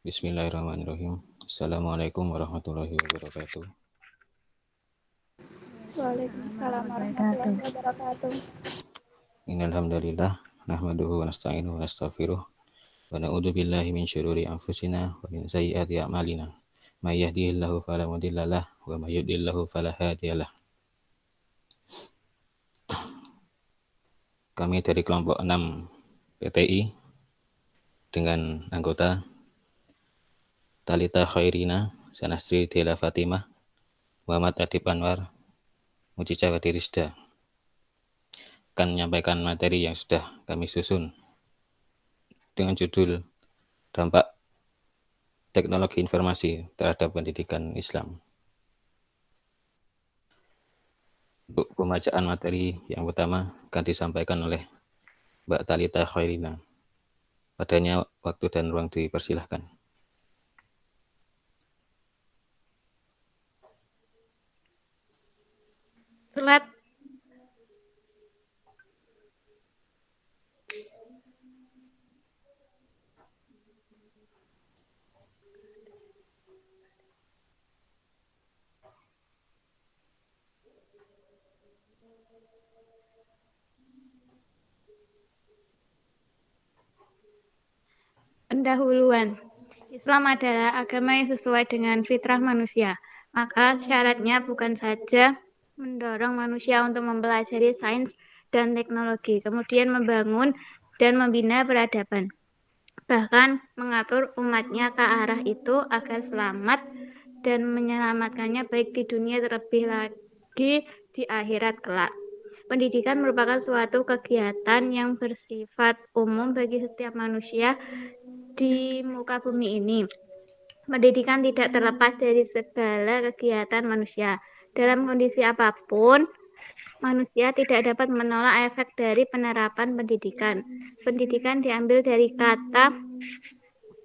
Bismillahirrahmanirrahim. Assalamualaikum warahmatullahi wabarakatuh. Waalaikumsalam warahmatullahi wabarakatuh. Innal hamdalillah nahmaduhu wa nasta'inuhu wa nastaghfiruh wa na'udzu billahi min syururi anfusina wa min sayyiati a'malina. May yahdihillahu fala mudhillalah wa may yudhlilhu fala hadiyalah. Kami dari kelompok 6 PTI dengan anggota Talita Khairina, Sanastri Dela Fatimah, Muhammad Adib Anwar, Mucicawati Rizda akan menyampaikan materi yang sudah kami susun dengan judul Dampak Teknologi Informasi terhadap Pendidikan Islam. Untuk pembacaan materi yang pertama akan disampaikan oleh Mbak Talita Khairina. Padanya waktu dan ruang dipersilahkan. Slide. Pendahuluan. Islam adalah agama yang sesuai dengan fitrah manusia. Maka syaratnya bukan saja mendorong manusia untuk mempelajari sains dan teknologi, kemudian membangun dan membina peradaban. Bahkan mengatur umatnya ke arah itu agar selamat dan menyelamatkannya baik di dunia terlebih lagi di akhirat kelak. Pendidikan merupakan suatu kegiatan yang bersifat umum bagi setiap manusia di muka bumi ini. Pendidikan tidak terlepas dari segala kegiatan manusia. Dalam kondisi apapun, manusia tidak dapat menolak efek dari penerapan pendidikan. Pendidikan diambil dari kata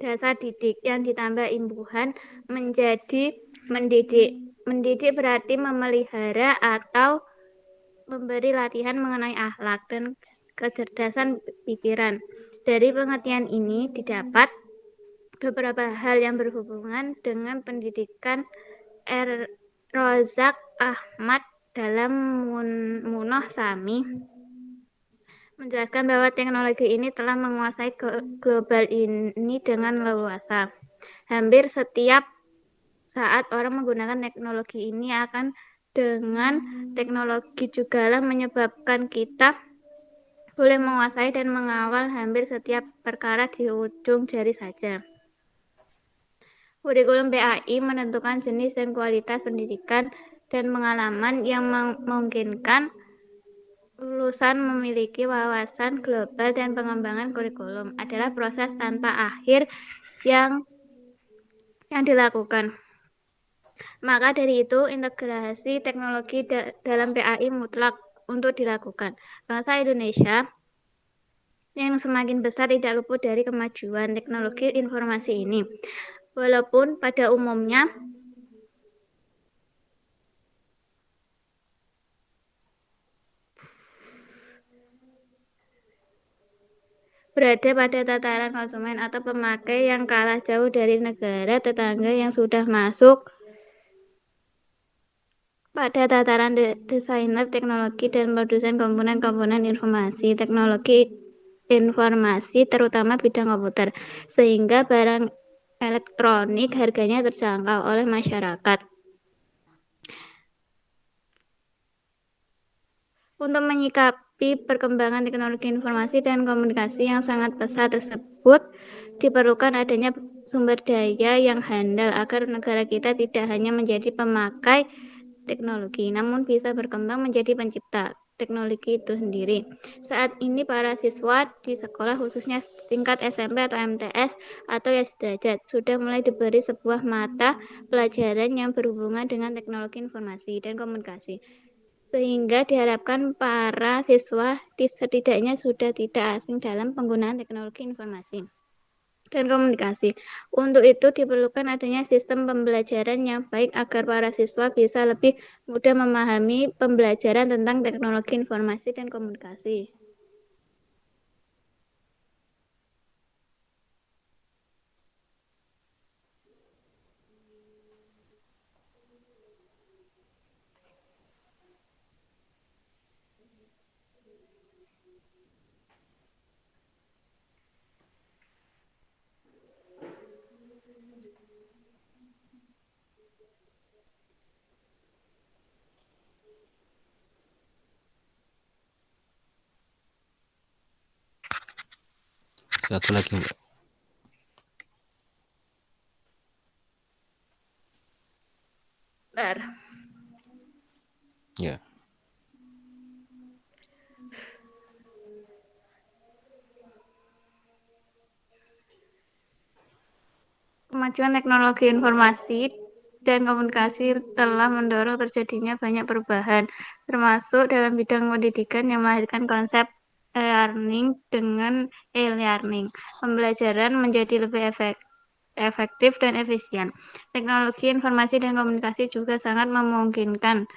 dasar didik yang ditambah imbuhan menjadi mendidik. Mendidik berarti memelihara atau memberi latihan mengenai akhlak dan kecerdasan pikiran. Dari pengertian ini didapat beberapa hal yang berhubungan dengan pendidikan. Rozak Ahmad dalam Munoh Sami menjelaskan bahwa teknologi ini telah menguasai global ini dengan leluasa. Hampir setiap saat orang menggunakan teknologi ini akan dengan teknologi jugalah menyebabkan kita boleh menguasai dan mengawal hampir setiap perkara di ujung jari saja. Kurikulum PAI menentukan jenis dan kualitas pendidikan dan pengalaman yang memungkinkan lulusan memiliki wawasan global dan pengembangan kurikulum adalah proses tanpa akhir yang dilakukan. Maka dari itu, integrasi teknologi dalam PAI mutlak untuk dilakukan. Bangsa Indonesia yang semakin besar tidak luput dari kemajuan teknologi informasi ini. Walaupun pada umumnya berada pada tataran konsumen atau pemakai yang kalah jauh dari negara tetangga yang sudah masuk pada tataran desainer teknologi dan produsen komponen-komponen informasi teknologi informasi terutama bidang komputer, sehingga barang elektronik harganya terjangkau oleh masyarakat. Untuk menyikapi perkembangan teknologi informasi dan komunikasi yang sangat pesat tersebut, diperlukan adanya sumber daya yang handal agar negara kita tidak hanya menjadi pemakai teknologi, namun bisa berkembang menjadi pencipta teknologi itu sendiri. Saat ini para siswa di sekolah khususnya tingkat SMP atau MTS atau yang sederajat sudah mulai diberi sebuah mata pelajaran yang berhubungan dengan teknologi informasi dan komunikasi. Sehingga diharapkan para siswa setidaknya sudah tidak asing dalam penggunaan teknologi informasi dan komunikasi. Untuk itu diperlukan adanya sistem pembelajaran yang baik agar para siswa bisa lebih mudah memahami pembelajaran tentang teknologi informasi dan komunikasi. Satu lagi, Mbak. Bentar. Ya. Kemajuan teknologi informasi dan komunikasi telah mendorong terjadinya banyak perubahan, termasuk dalam bidang pendidikan yang melahirkan konsep e-learning dengan e-learning. Pembelajaran menjadi lebih efektif dan efisien. Teknologi informasi dan komunikasi juga sangat memungkinkan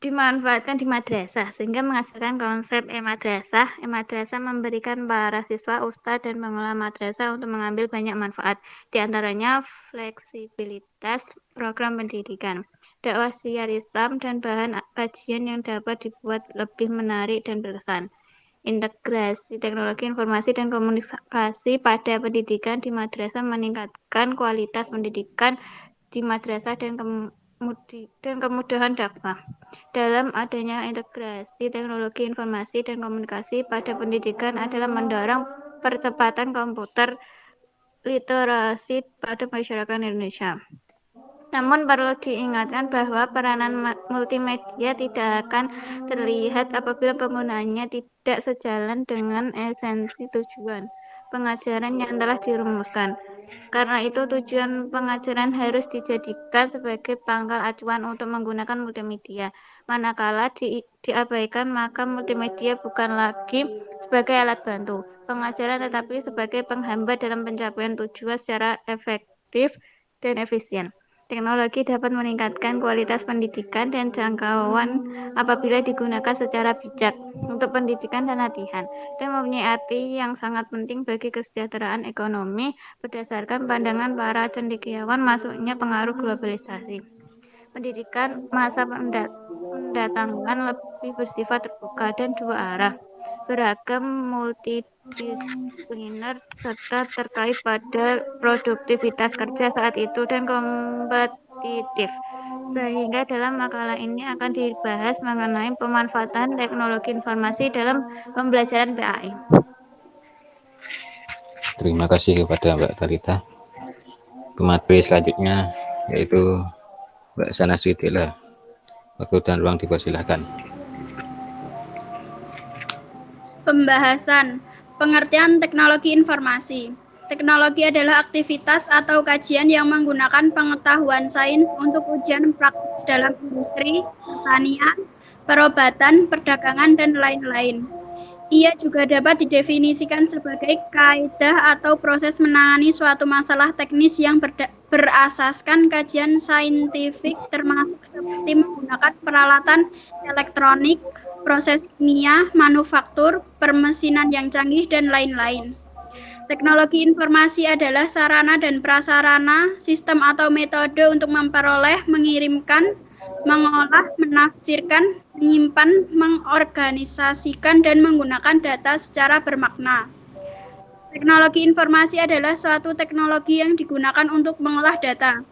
dimanfaatkan di madrasah sehingga menghasilkan konsep e-madrasah. E-madrasah memberikan para siswa, ustadz, dan pengelola madrasah untuk mengambil banyak manfaat, di antaranya fleksibilitas program pendidikan, dakwah syiar Islam, dan bahan kajian yang dapat dibuat lebih menarik dan berkesan. Integrasi teknologi informasi dan komunikasi pada pendidikan di madrasah meningkatkan kualitas pendidikan di madrasah dan kemudahan dakwah. Dalam adanya integrasi teknologi informasi dan komunikasi pada pendidikan adalah mendorong percepatan komputer literasi pada masyarakat Indonesia. Namun perlu diingatkan bahwa peranan multimedia tidak akan terlihat apabila penggunaannya tidak sejalan dengan esensi tujuan pengajaran yang telah dirumuskan. Karena itu tujuan pengajaran harus dijadikan sebagai pangkal acuan untuk menggunakan multimedia. Manakala diabaikan, maka multimedia bukan lagi sebagai alat bantu pengajaran tetapi sebagai penghambat dalam pencapaian tujuan secara efektif dan efisien. Teknologi dapat meningkatkan kualitas pendidikan dan jangkauan apabila digunakan secara bijak untuk pendidikan dan latihan, dan mempunyai arti yang sangat penting bagi kesejahteraan ekonomi berdasarkan pandangan para cendekiawan masuknya pengaruh globalisasi. Pendidikan masa mendatangkan lebih bersifat terbuka dan dua arah, beragam, multidisipliner, serta terkait pada produktivitas kerja saat itu dan kompetitif. Sehingga dalam makalah ini akan dibahas mengenai pemanfaatan teknologi informasi dalam pembelajaran PAI. Terima kasih kepada Mbak Tarita. Pemateri selanjutnya yaitu Mbak Sana Sidila. Waktu dan ruang dipersilahkan. Pembahasan pengertian teknologi informasi. Teknologi adalah aktivitas atau kajian yang menggunakan pengetahuan sains untuk ujian praktis dalam industri, pertanian, perobatan, perdagangan, dan lain-lain. Ia juga dapat didefinisikan sebagai kaidah atau proses menangani suatu masalah teknis yang berasaskan kajian saintifik, termasuk seperti menggunakan peralatan elektronik, proses kimia, manufaktur, permesinan yang canggih, dan lain-lain. Teknologi informasi adalah sarana dan prasarana, sistem atau metode untuk memperoleh, mengirimkan, mengolah, menafsirkan, menyimpan, mengorganisasikan, dan menggunakan data secara bermakna. Teknologi informasi adalah suatu teknologi yang digunakan untuk mengolah data.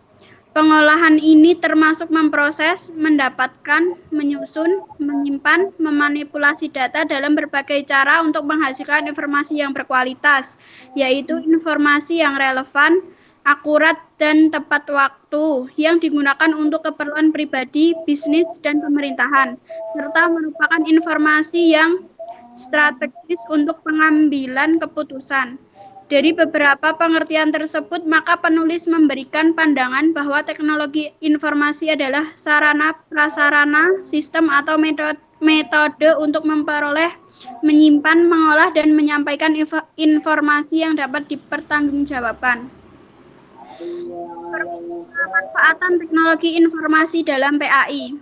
Pengolahan ini termasuk memproses, mendapatkan, menyusun, menyimpan, memanipulasi data dalam berbagai cara untuk menghasilkan informasi yang berkualitas, yaitu informasi yang relevan, akurat, dan tepat waktu yang digunakan untuk keperluan pribadi, bisnis, dan pemerintahan, serta merupakan informasi yang strategis untuk pengambilan keputusan. Dari beberapa pengertian tersebut, maka penulis memberikan pandangan bahwa teknologi informasi adalah sarana, prasarana, sistem, atau metode untuk memperoleh, menyimpan, mengolah, dan menyampaikan informasi yang dapat dipertanggungjawabkan. Pemanfaatan teknologi informasi dalam PAI.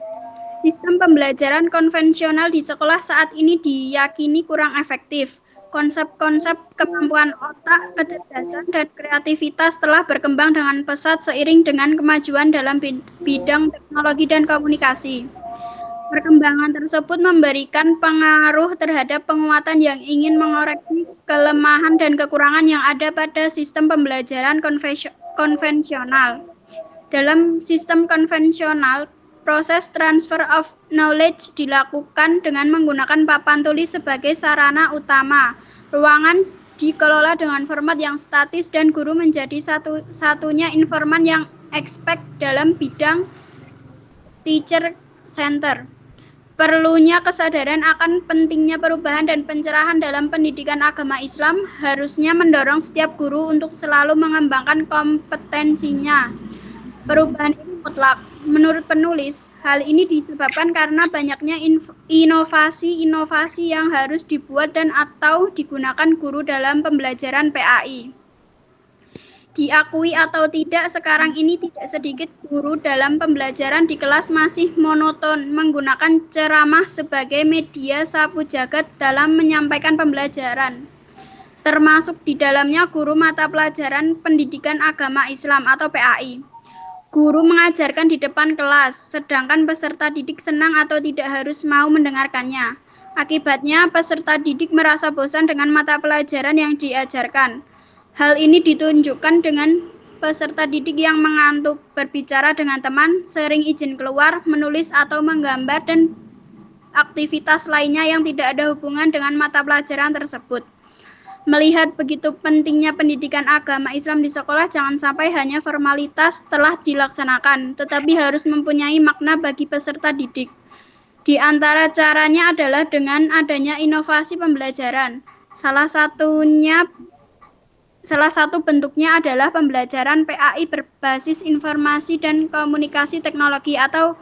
Sistem pembelajaran konvensional di sekolah saat ini diyakini kurang efektif. Konsep-konsep kemampuan otak, kecerdasan, dan kreativitas telah berkembang dengan pesat seiring dengan kemajuan dalam bidang teknologi dan komunikasi. Perkembangan tersebut memberikan pengaruh terhadap penguatan yang ingin mengoreksi kelemahan dan kekurangan yang ada pada sistem pembelajaran konvensional. Dalam sistem konvensional, proses transfer of knowledge dilakukan dengan menggunakan papan tulis sebagai sarana utama. Ruangan dikelola dengan format yang statis dan guru menjadi satu-satunya informan yang expert dalam bidang teacher center. Perlunya kesadaran akan pentingnya perubahan dan pencerahan dalam pendidikan agama Islam harusnya mendorong setiap guru untuk selalu mengembangkan kompetensinya. Perubahan ini mutlak. Menurut penulis, hal ini disebabkan karena banyaknya inovasi-inovasi yang harus dibuat dan atau digunakan guru dalam pembelajaran PAI. Diakui atau tidak, sekarang ini tidak sedikit guru dalam pembelajaran di kelas masih monoton menggunakan ceramah sebagai media sapu jagat dalam menyampaikan pembelajaran. Termasuk di dalamnya guru mata pelajaran pendidikan agama Islam atau PAI. Guru mengajarkan di depan kelas, sedangkan peserta didik senang atau tidak harus mau mendengarkannya. Akibatnya, peserta didik merasa bosan dengan mata pelajaran yang diajarkan. Hal ini ditunjukkan dengan peserta didik yang mengantuk, berbicara dengan teman, sering izin keluar, menulis atau menggambar, dan aktivitas lainnya yang tidak ada hubungan dengan mata pelajaran tersebut. Melihat begitu pentingnya pendidikan agama Islam di sekolah, jangan sampai hanya formalitas telah dilaksanakan, tetapi harus mempunyai makna bagi peserta didik. Di antara caranya adalah dengan adanya inovasi pembelajaran. Salah satu bentuknya adalah pembelajaran PAI berbasis informasi dan komunikasi teknologi atau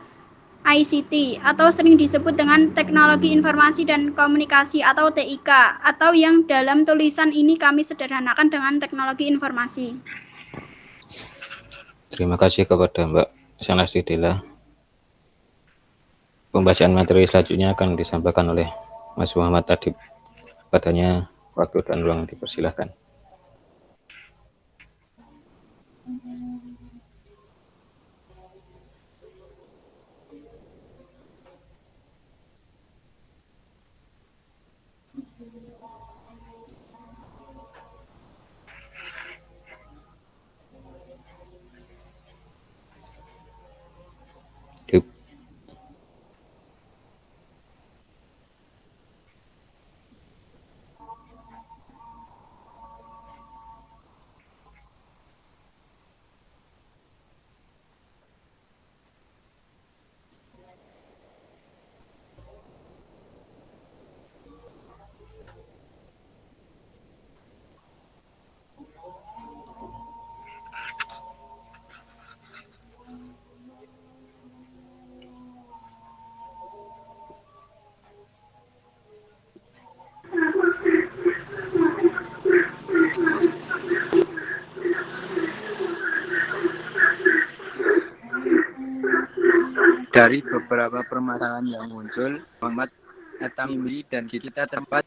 ICT, atau sering disebut dengan teknologi informasi dan komunikasi atau TIK, atau yang dalam tulisan ini kami sederhanakan dengan teknologi informasi. Terima kasih kepada Mbak Sanasti Dela. Pembacaan materi selanjutnya akan disampaikan oleh Mas Muhammad Adib. Padanya waktu dan ruang dipersilahkan. Dip. Dari beberapa permasalahan yang muncul, Muhammad At-Tamimi dan kita tempat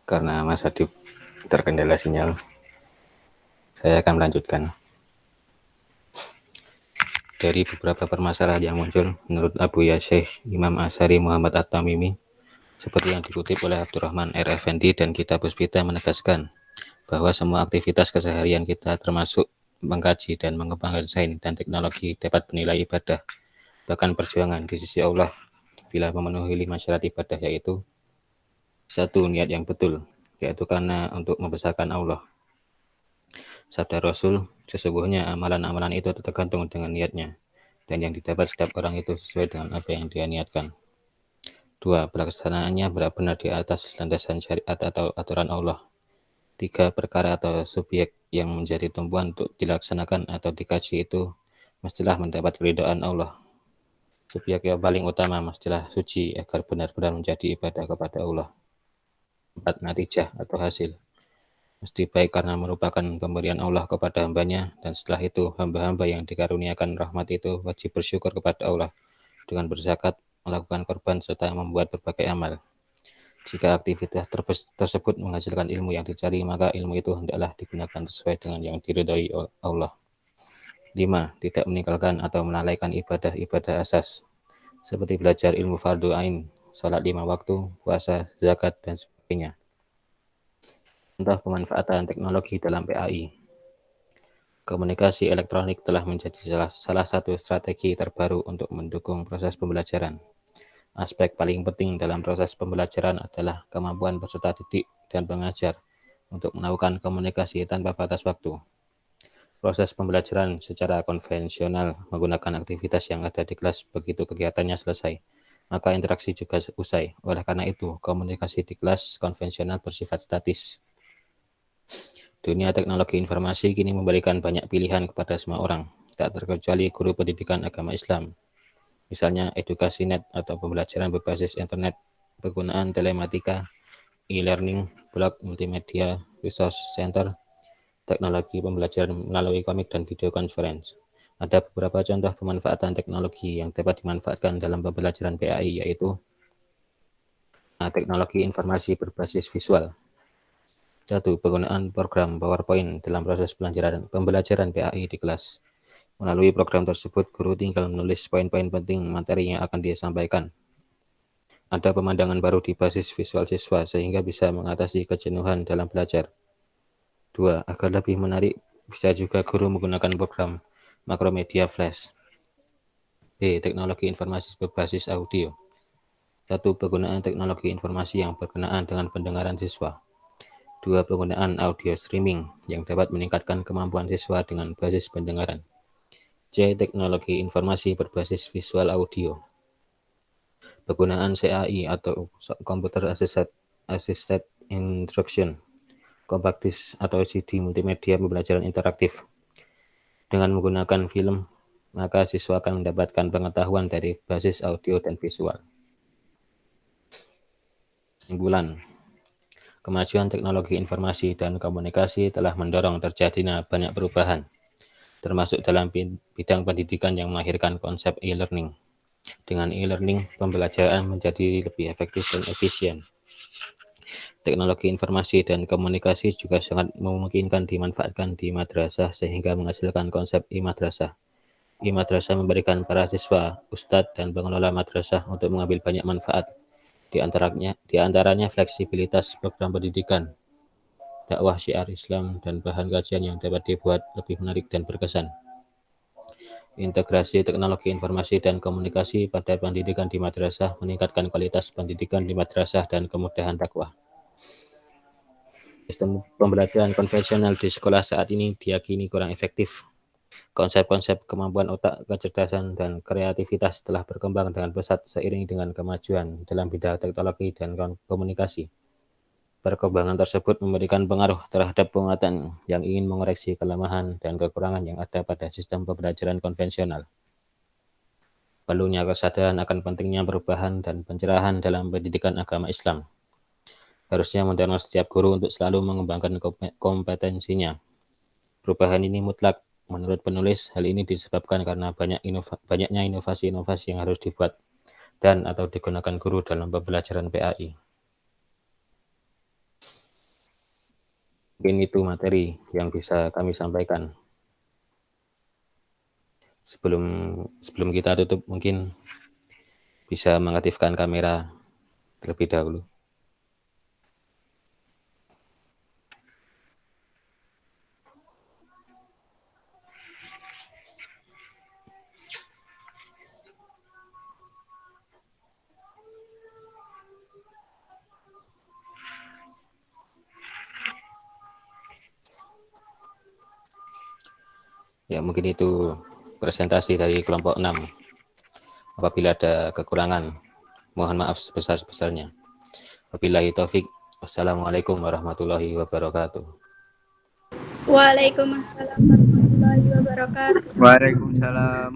Karena Mas Adib terkendala sinyal, saya akan melanjutkan. Dari beberapa permasalahan yang muncul, menurut Abu Yasyekh Imam Asy'ari Muhammad At-Tamimi, seperti yang dikutip oleh Abdurrahman R. Effendi dan Kitab Puspita menegaskan bahwa semua aktivitas keseharian kita termasuk mengkaji dan mengembangkan sains dan teknologi dapat bernilai ibadah, bahkan perjuangan di sisi Allah bila memenuhi 5 syarat ibadah, yaitu Satu, niat yang betul, yaitu karena untuk membesarkan Allah. Sabda Rasul, sesungguhnya amalan-amalan itu tergantung dengan niatnya, dan yang didapat setiap orang itu sesuai dengan apa yang dia niatkan. Dua, pelaksanaannya benar-benar di atas landasan syariat atau aturan Allah. Tiga, perkara atau subjek yang menjadi tumpuan untuk dilaksanakan atau dikaji itu mestilah mendapat keridhaan Allah. Subjek yang paling utama mestilah suci agar benar-benar menjadi ibadah kepada Allah. 4. Natijah atau hasil mesti baik karena merupakan pemberian Allah kepada hambanya, dan setelah itu hamba-hamba yang dikaruniakan rahmat itu wajib bersyukur kepada Allah dengan berzakat, melakukan korban, serta membuat berbagai amal. Jika aktivitas tersebut menghasilkan ilmu yang dicari, maka ilmu itu hendaklah digunakan sesuai dengan yang diridhoi Allah. 5. Tidak meninggalkan atau melalaikan ibadah-ibadah asas, seperti belajar ilmu fardu ain, salat 5 waktu, puasa, zakat, dan sebagainya. Contoh pemanfaatan teknologi dalam PAI. Komunikasi elektronik telah menjadi salah satu strategi terbaru untuk mendukung proses pembelajaran. Aspek paling penting dalam proses pembelajaran adalah kemampuan peserta didik dan pengajar untuk melakukan komunikasi tanpa batas waktu. Proses pembelajaran secara konvensional menggunakan aktivitas yang ada di kelas begitu kegiatannya selesai, maka interaksi juga usai. Oleh karena itu, komunikasi di kelas konvensional bersifat statis. Dunia teknologi informasi kini memberikan banyak pilihan kepada semua orang, tak terkecuali guru pendidikan agama Islam. Misalnya EducasiNet atau pembelajaran berbasis internet, penggunaan telematika, e-learning, blog, multimedia, resource center, teknologi pembelajaran melalui komik dan video conference. Ada beberapa contoh pemanfaatan teknologi yang dapat dimanfaatkan dalam pembelajaran PAI, yaitu teknologi informasi berbasis visual. 1. Penggunaan program PowerPoint dalam proses pembelajaran PAI di kelas. Melalui program tersebut, guru tinggal menulis poin-poin penting materi yang akan disampaikan. Ada pemandangan baru di basis visual siswa sehingga bisa mengatasi kejenuhan dalam belajar. 2. Agar lebih menarik, bisa juga guru menggunakan program Makromedia Flash. B. Teknologi informasi berbasis audio. 1. Penggunaan teknologi informasi yang berkenaan dengan pendengaran siswa. 2. Penggunaan audio streaming yang dapat meningkatkan kemampuan siswa dengan basis pendengaran. C. Teknologi informasi berbasis visual audio. Penggunaan CAI atau Computer Assisted Instruction, compact disc atau CD multimedia pembelajaran interaktif. Dengan menggunakan film, maka siswa akan mendapatkan pengetahuan dari basis audio dan visual. Kesimpulan. Kemajuan teknologi informasi dan komunikasi telah mendorong terjadinya banyak perubahan, termasuk dalam bidang pendidikan yang melahirkan konsep e-learning. Dengan e-learning, pembelajaran menjadi lebih efektif dan efisien. Teknologi informasi dan komunikasi juga sangat memungkinkan dimanfaatkan di madrasah sehingga menghasilkan konsep e-madrasah. E-madrasah memberikan para siswa, ustadz, dan pengelola madrasah untuk mengambil banyak manfaat. Di antaranya fleksibilitas program pendidikan, dakwah syiar Islam, dan bahan kajian yang dapat dibuat lebih menarik dan berkesan. Integrasi teknologi informasi dan komunikasi pada pendidikan di madrasah meningkatkan kualitas pendidikan di madrasah dan kemudahan dakwah. Sistem pembelajaran konvensional di sekolah saat ini diyakini kurang efektif. Konsep-konsep kemampuan otak, kecerdasan, dan kreativitas telah berkembang dengan pesat seiring dengan kemajuan dalam bidang teknologi dan komunikasi. Perkembangan tersebut memberikan pengaruh terhadap penguatan yang ingin mengoreksi kelemahan dan kekurangan yang ada pada sistem pembelajaran konvensional. Perlunya kesadaran akan pentingnya perubahan dan pencerahan dalam pendidikan agama Islam. Harusnya mendorong setiap guru untuk selalu mengembangkan kompetensinya. Perubahan ini mutlak. Menurut penulis, hal ini disebabkan karena banyaknya inovasi-inovasi yang harus dibuat dan atau digunakan guru dalam pembelajaran PAI. Mungkin itu materi yang bisa kami sampaikan. Sebelum kita tutup, mungkin bisa mengaktifkan kamera terlebih dahulu. Ya, mungkin itu presentasi dari kelompok 6. Apabila ada kekurangan, mohon maaf sebesar-besarnya. Wabillahi taufik. Wassalamualaikum warahmatullahi wabarakatuh. Waalaikumsalam warahmatullahi wabarakatuh. Waalaikumsalam.